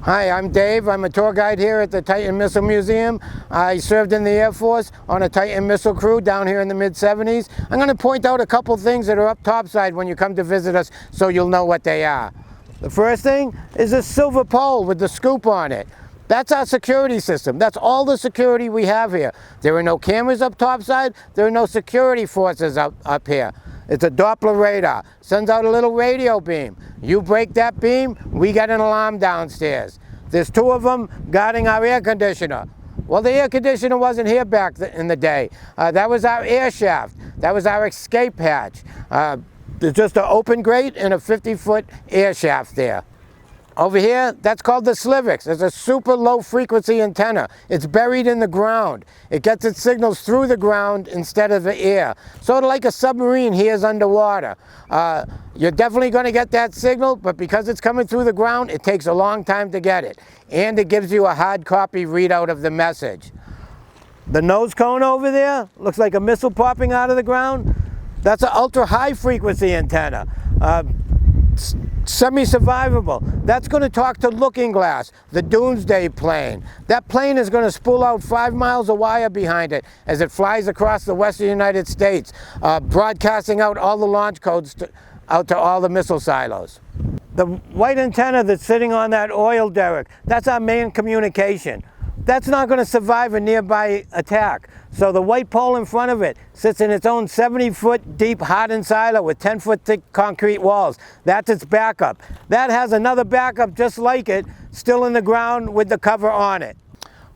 Hi, I'm Dave. I'm a tour guide here at the Titan Missile Museum. I served in the Air Force on a Titan missile crew down here in the mid-70s. I'm going to point out a couple things that are up topside when you come to visit us so you'll know what they are. The first thing is a silver pole with the scoop on it. That's our security system. That's all the security we have here. There are no cameras up topside. There are no security forces up here. It's a Doppler radar. Sends out a little radio beam. You break that beam, we get an alarm downstairs. There's two of them guarding our air conditioner. Well, the air conditioner wasn't here back in the day. That was our air shaft. That was our escape hatch. There's just an open grate and a 50-foot air shaft there. Over here, that's called the Slivix. It's a super low frequency antenna. It's buried in the ground. It gets its signals through the ground instead of the air. Sort of like a submarine hears underwater. You're definitely going to get that signal, but because it's coming through the ground, it takes a long time to get it. And it gives you a hard copy readout of the message. The nose cone over there looks like a missile popping out of the ground. That's an ultra high frequency antenna. Semi-survivable. That's going to talk to Looking Glass, the doomsday plane. That plane is going to spool out 5 miles of wire behind it as it flies across the western United States, broadcasting out all the launch codes out to all the missile silos. The white antenna that's sitting on that oil derrick, that's our main communication. That's not going to survive a nearby attack. So the white pole in front of it sits in its own 70-foot deep hardened silo with 10-foot thick concrete walls. That's its backup. That has another backup just like it, still in the ground with the cover on it.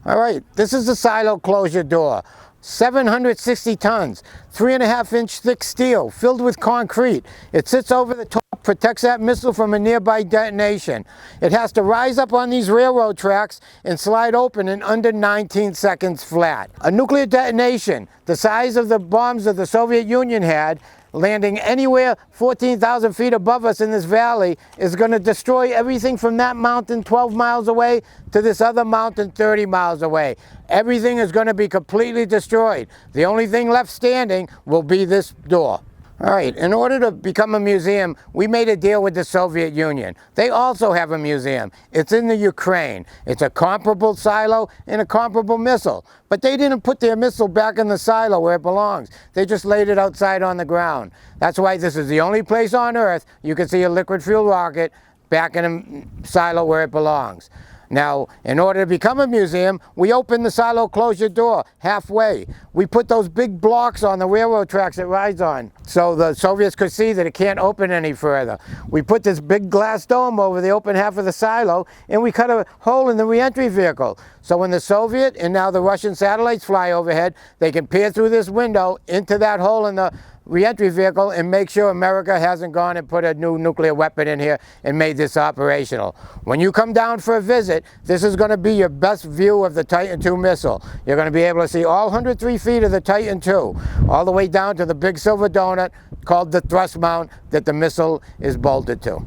All right, this is the silo closure door. 760 tons, 3.5-inch thick steel filled with concrete. It sits over the top, protects that missile from a nearby detonation. It has to rise up on these railroad tracks and slide open in under 19 seconds flat. A nuclear detonation, the size of the bombs that the Soviet Union had, landing anywhere 14,000 feet above us in this valley, is going to destroy everything from that mountain 12 miles away to this other mountain 30 miles away. Everything is going to be completely destroyed. The only thing left standing will be this door. All right, in order to become a museum, we made a deal with the Soviet Union. They also have a museum. It's in the Ukraine. It's a comparable silo and a comparable missile. But they didn't put their missile back in the silo where it belongs. They just laid it outside on the ground. That's why this is the only place on Earth you can see a liquid fuel rocket back in a silo where it belongs. Now, in order to become a museum, we opened the silo closure door halfway. We put those big blocks on the railroad tracks it rides on, so the Soviets could see that it can't open any further. We put this big glass dome over the open half of the silo, and we cut a hole in the reentry vehicle. So when the Soviet and now the Russian satellites fly overhead, they can peer through this window into that hole in the reentry vehicle and make sure America hasn't gone and put a new nuclear weapon in here and made this operational. When you come down for a visit, this is going to be your best view of the Titan II missile. You're going to be able to see all 103 feet of the Titan II, all the way down to the big silver donut called the thrust mount that the missile is bolted to.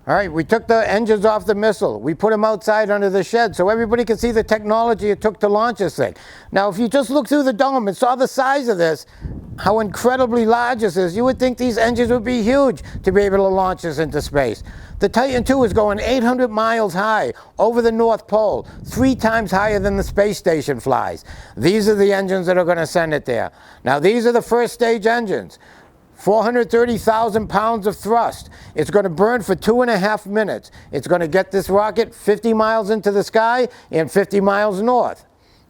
All right, we took the engines off the missile. We put them outside under the shed so everybody could see the technology it took to launch this thing. Now, if you just look through the dome and saw the size of this, how incredibly large this is, you would think these engines would be huge to be able to launch this into space. The Titan II is going 800 miles high over the North Pole, 3 times higher than the space station flies. These are the engines that are going to send it there. Now, these are the first stage engines. 430,000 pounds of thrust. It's going to burn for 2.5 minutes. It's going to get this rocket 50 miles into the sky and 50 miles north.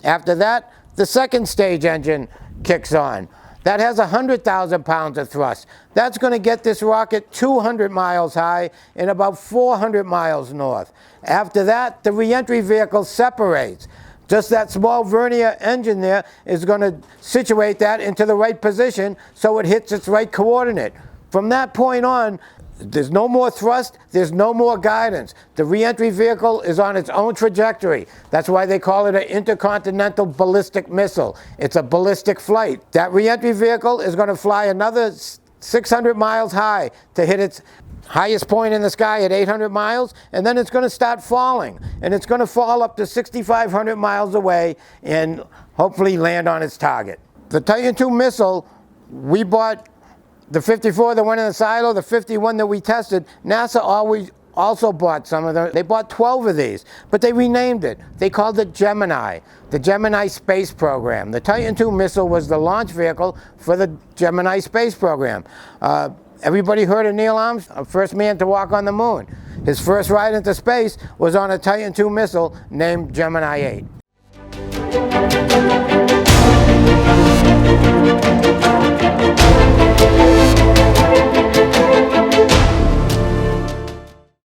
After that, the second stage engine kicks on. That has 100,000 pounds of thrust. That's going to get this rocket 200 miles high and about 400 miles north. After that, the reentry vehicle separates. Just that small vernier engine there is going to situate that into the right position so it hits its right coordinate. From that point on, there's no more thrust, there's no more guidance. The re-entry vehicle is on its own trajectory. That's why they call it an intercontinental ballistic missile. It's a ballistic flight. That re-entry vehicle is going to fly another 600 miles high to hit its highest point in the sky at 800 miles, and then it's going to start falling. And it's going to fall up to 6,500 miles away and hopefully land on its target. The Titan II missile, we bought the 54 that went in the silo, the 51 that we tested. NASA also bought some of them. They bought 12 of these, but they renamed it. They called it Gemini, the Gemini space program. The Titan II missile was the launch vehicle for the Gemini space program. Everybody heard of Neil Armstrong, first man to walk on the moon. His first ride into space was on a Titan II missile named Gemini 8.